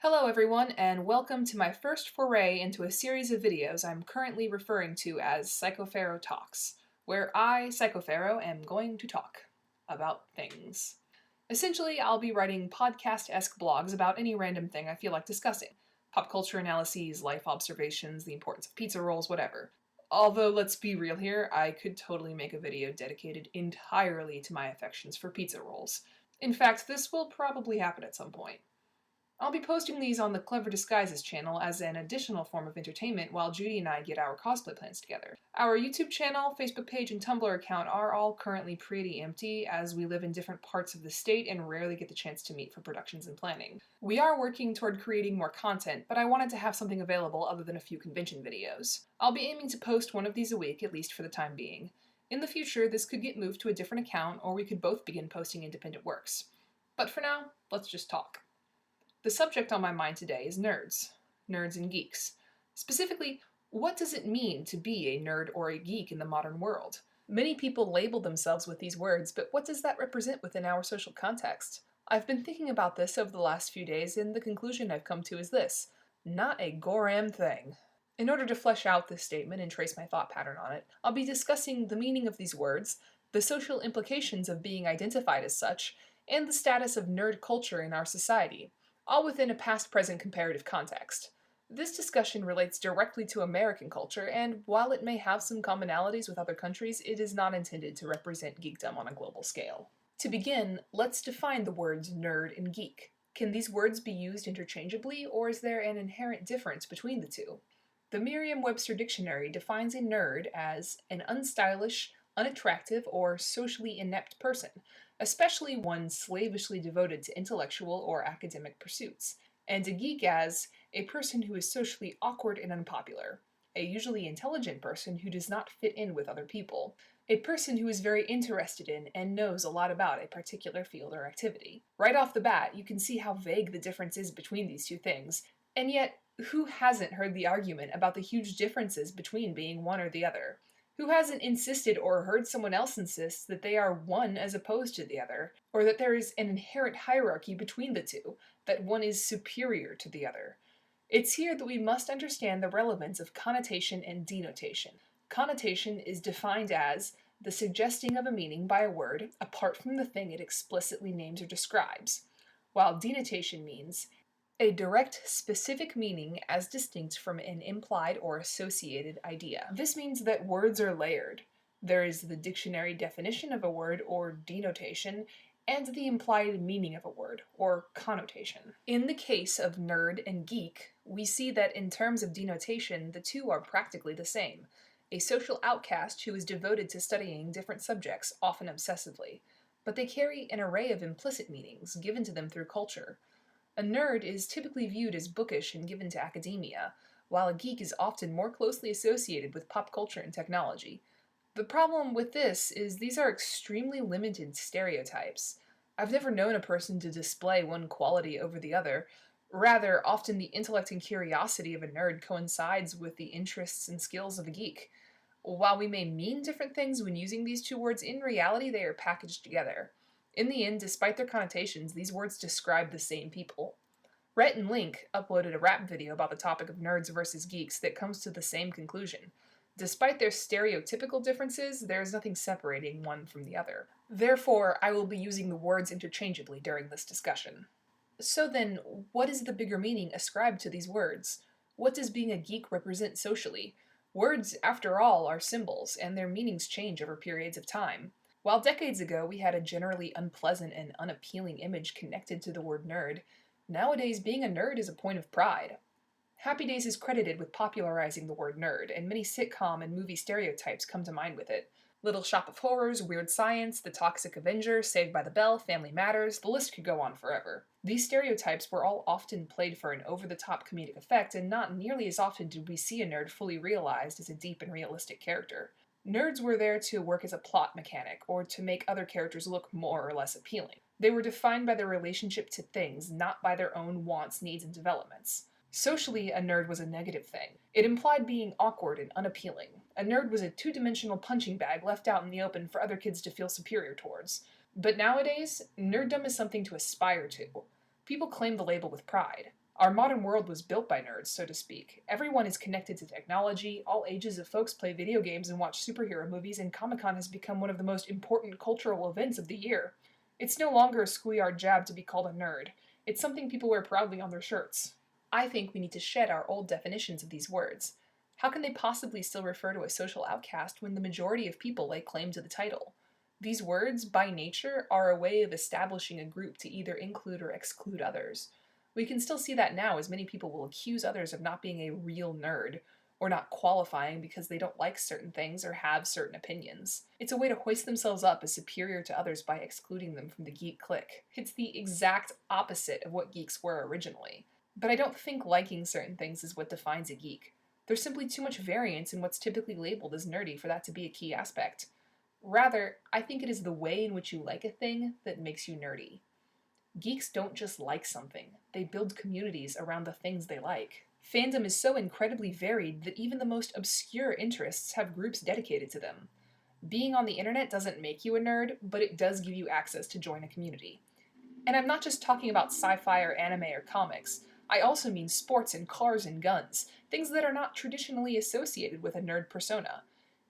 Hello everyone, and welcome to my first foray into a series of videos I'm currently referring to as PsychoPharaoh Talks, where I, PsychoPharaoh, am going to talk about things. Essentially, I'll be writing podcast-esque blogs about any random thing I feel like discussing. Pop culture analyses, life observations, the importance of pizza rolls, whatever. Although, let's be real here, I could totally make a video dedicated entirely to my affections for pizza rolls. In fact, this will probably happen at some point. I'll be posting these on the Clever Disguises channel as an additional form of entertainment while Judy and I get our cosplay plans together. Our YouTube channel, Facebook page, and Tumblr account are all currently pretty empty as we live in different parts of the state and rarely get the chance to meet for productions and planning. We are working toward creating more content, but I wanted to have something available other than a few convention videos. I'll be aiming to post one of these a week, at least for the time being. In the future, this could get moved to a different account, or we could both begin posting independent works. But for now, let's just talk. The subject on my mind today is nerds. Nerds and geeks. Specifically, what does it mean to be a nerd or a geek in the modern world? Many people label themselves with these words, but what does that represent within our social context? I've been thinking about this over the last few days, and the conclusion I've come to is this: not a goram thing. In order to flesh out this statement and trace my thought pattern on it, I'll be discussing the meaning of these words, the social implications of being identified as such, and the status of nerd culture in our society, all within a past-present comparative context. This discussion relates directly to American culture, and while it may have some commonalities with other countries, it is not intended to represent geekdom on a global scale. To begin, let's define the words nerd and geek. Can these words be used interchangeably, or is there an inherent difference between the two? The Merriam-Webster Dictionary defines a nerd as an unstylish, unattractive, or socially inept person, especially one slavishly devoted to intellectual or academic pursuits, and a geek as a person who is socially awkward and unpopular, a usually intelligent person who does not fit in with other people, a person who is very interested in and knows a lot about a particular field or activity. Right off the bat, you can see how vague the difference is between these two things, and yet, who hasn't heard the argument about the huge differences between being one or the other? Who hasn't insisted or heard someone else insist that they are one as opposed to the other, or that there is an inherent hierarchy between the two, that one is superior to the other? It's here that we must understand the relevance of connotation and denotation. Connotation is defined as the suggesting of a meaning by a word apart from the thing it explicitly names or describes, while denotation means a direct, specific meaning as distinct from an implied or associated idea. This means that words are layered. There is the dictionary definition of a word, or denotation, and the implied meaning of a word, or connotation. In the case of nerd and geek, we see that in terms of denotation, the two are practically the same: a social outcast who is devoted to studying different subjects, often obsessively. But they carry an array of implicit meanings given to them through culture. A nerd is typically viewed as bookish and given to academia, while a geek is often more closely associated with pop culture and technology. The problem with this is these are extremely limited stereotypes. I've never known a person to display one quality over the other. Rather, often the intellect and curiosity of a nerd coincides with the interests and skills of a geek. While we may mean different things when using these two words, in reality they are packaged together. In the end, despite their connotations, these words describe the same people. Rhett and Link uploaded a rap video about the topic of nerds versus geeks that comes to the same conclusion. Despite their stereotypical differences, there is nothing separating one from the other. Therefore, I will be using the words interchangeably during this discussion. So then, what is the bigger meaning ascribed to these words? What does being a geek represent socially? Words, after all, are symbols, and their meanings change over periods of time. While decades ago we had a generally unpleasant and unappealing image connected to the word nerd, nowadays being a nerd is a point of pride. Happy Days is credited with popularizing the word nerd, and many sitcom and movie stereotypes come to mind with it. Little Shop of Horrors, Weird Science, The Toxic Avenger, Saved by the Bell, Family Matters, the list could go on forever. These stereotypes were all often played for an over-the-top comedic effect, and not nearly as often did we see a nerd fully realized as a deep and realistic character. Nerds were there to work as a plot mechanic, or to make other characters look more or less appealing. They were defined by their relationship to things, not by their own wants, needs, and developments. Socially, a nerd was a negative thing. It implied being awkward and unappealing. A nerd was a two-dimensional punching bag left out in the open for other kids to feel superior towards. But nowadays, nerddom is something to aspire to. People claim the label with pride. Our modern world was built by nerds, so to speak. Everyone is connected to technology, all ages of folks play video games and watch superhero movies, and Comic-Con has become one of the most important cultural events of the year. It's no longer a schoolyard jab to be called a nerd. It's something people wear proudly on their shirts. I think we need to shed our old definitions of these words. How can they possibly still refer to a social outcast when the majority of people lay claim to the title? These words, by nature, are a way of establishing a group to either include or exclude others. We can still see that now, as many people will accuse others of not being a real nerd, or not qualifying because they don't like certain things or have certain opinions. It's a way to hoist themselves up as superior to others by excluding them from the geek clique. It's the exact opposite of what geeks were originally. But I don't think liking certain things is what defines a geek. There's simply too much variance in what's typically labeled as nerdy for that to be a key aspect. Rather, I think it is the way in which you like a thing that makes you nerdy. Geeks don't just like something, they build communities around the things they like. Fandom is so incredibly varied that even the most obscure interests have groups dedicated to them. Being on the internet doesn't make you a nerd, but it does give you access to join a community. And I'm not just talking about sci-fi or anime or comics. I also mean sports and cars and guns, things that are not traditionally associated with a nerd persona.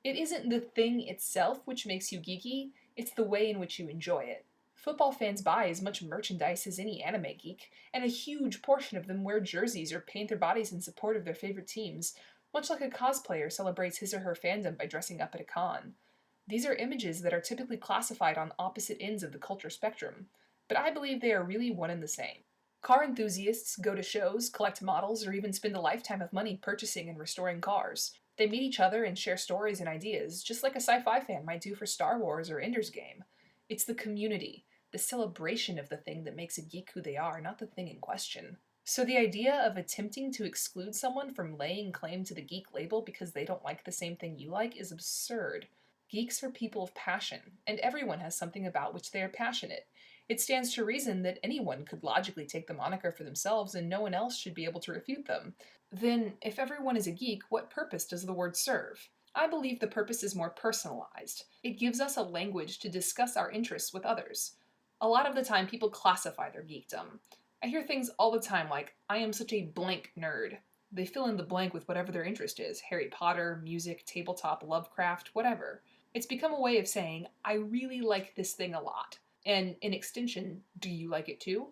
It isn't the thing itself which makes you geeky, it's the way in which you enjoy it. Football fans buy as much merchandise as any anime geek, and a huge portion of them wear jerseys or paint their bodies in support of their favorite teams, much like a cosplayer celebrates his or her fandom by dressing up at a con. These are images that are typically classified on opposite ends of the culture spectrum, but I believe they are really one and the same. Car enthusiasts go to shows, collect models, or even spend a lifetime of money purchasing and restoring cars. They meet each other and share stories and ideas, just like a sci-fi fan might do for Star Wars or Ender's Game. It's the community, the celebration of the thing that makes a geek who they are, not the thing in question. So the idea of attempting to exclude someone from laying claim to the geek label because they don't like the same thing you like is absurd. Geeks are people of passion, and everyone has something about which they are passionate. It stands to reason that anyone could logically take the moniker for themselves and no one else should be able to refute them. Then, if everyone is a geek, what purpose does the word serve? I believe the purpose is more personalized. It gives us a language to discuss our interests with others. A lot of the time, people classify their geekdom. I hear things all the time like, I am such a blank nerd. They fill in the blank with whatever their interest is, Harry Potter, music, tabletop, Lovecraft, whatever. It's become a way of saying, I really like this thing a lot. And in extension, do you like it too?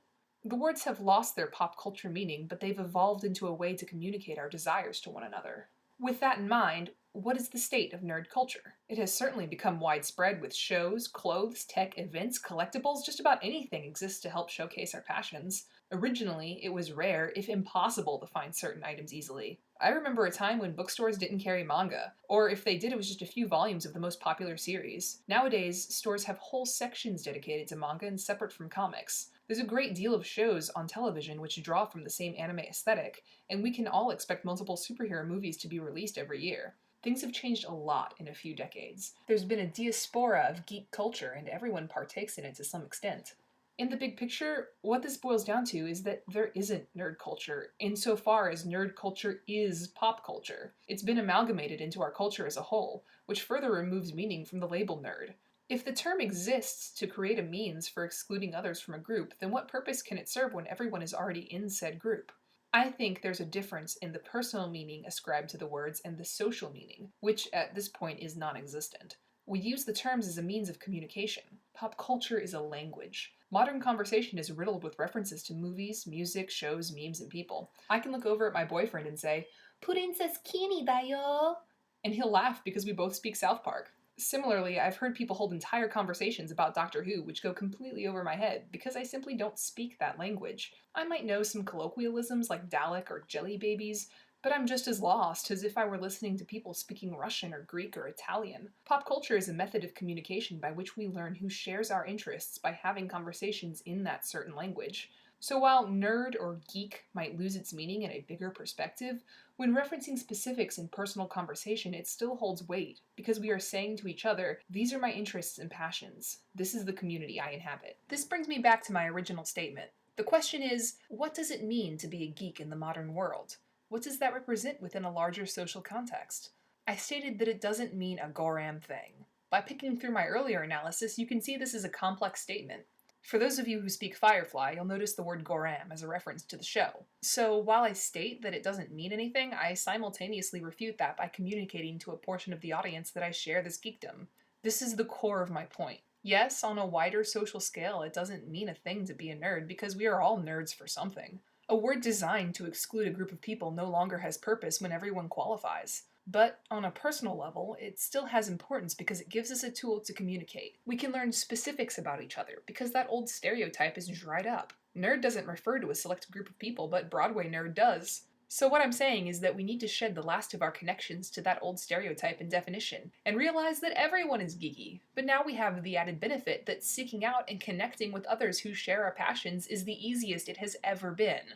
The words have lost their pop culture meaning, but they've evolved into a way to communicate our desires to one another. With that in mind, what is the state of nerd culture? It has certainly become widespread with shows, clothes, tech, events, collectibles, just about anything exists to help showcase our passions. Originally, it was rare, if impossible, to find certain items easily. I remember a time when bookstores didn't carry manga, or if they did, it was just a few volumes of the most popular series. Nowadays, stores have whole sections dedicated to manga and separate from comics. There's a great deal of shows on television which draw from the same anime aesthetic, and we can all expect multiple superhero movies to be released every year. Things have changed a lot in a few decades. There's been a diaspora of geek culture, and everyone partakes in it to some extent. In the big picture, what this boils down to is that there isn't nerd culture, insofar as nerd culture is pop culture. It's been amalgamated into our culture as a whole, which further removes meaning from the label nerd. If the term exists to create a means for excluding others from a group, then what purpose can it serve when everyone is already in said group? I think there's a difference in the personal meaning ascribed to the words and the social meaning, which at this point is non-existent. We use the terms as a means of communication. Pop culture is a language. Modern conversation is riddled with references to movies, music, shows, memes, and people. I can look over at my boyfriend and say, "Princess Kitty da yo," and he'll laugh because we both speak South Park. Similarly, I've heard people hold entire conversations about Doctor Who which go completely over my head because I simply don't speak that language. I might know some colloquialisms like Dalek or Jelly Babies, but I'm just as lost as if I were listening to people speaking Russian or Greek or Italian. Pop culture is a method of communication by which we learn who shares our interests by having conversations in that certain language. So while nerd or geek might lose its meaning in a bigger perspective, when referencing specifics in personal conversation, it still holds weight, because we are saying to each other, these are my interests and passions. This is the community I inhabit. This brings me back to my original statement. The question is, what does it mean to be a geek in the modern world? What does that represent within a larger social context? I stated that it doesn't mean a goram thing. By picking through my earlier analysis, you can see this is a complex statement. For those of you who speak Firefly, you'll notice the word Goram as a reference to the show. So while I state that it doesn't mean anything, I simultaneously refute that by communicating to a portion of the audience that I share this geekdom. This is the core of my point. Yes, on a wider social scale, it doesn't mean a thing to be a nerd because we are all nerds for something. A word designed to exclude a group of people no longer has purpose when everyone qualifies. But on a personal level, it still has importance because it gives us a tool to communicate. We can learn specifics about each other because that old stereotype is dried up. Nerd doesn't refer to a select group of people, but Broadway nerd does. So what I'm saying is that we need to shed the last of our connections to that old stereotype and definition, and realize that everyone is geeky. But now we have the added benefit that seeking out and connecting with others who share our passions is the easiest it has ever been.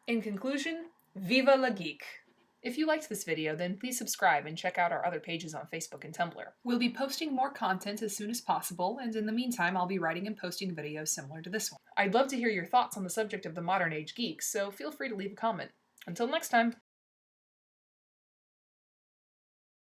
In conclusion, viva la geek! If you liked this video, then please subscribe and check out our other pages on Facebook and Tumblr. We'll be posting more content as soon as possible, and in the meantime I'll be writing and posting videos similar to this one. I'd love to hear your thoughts on the subject of the modern age geek, so feel free to leave a comment. Until next time!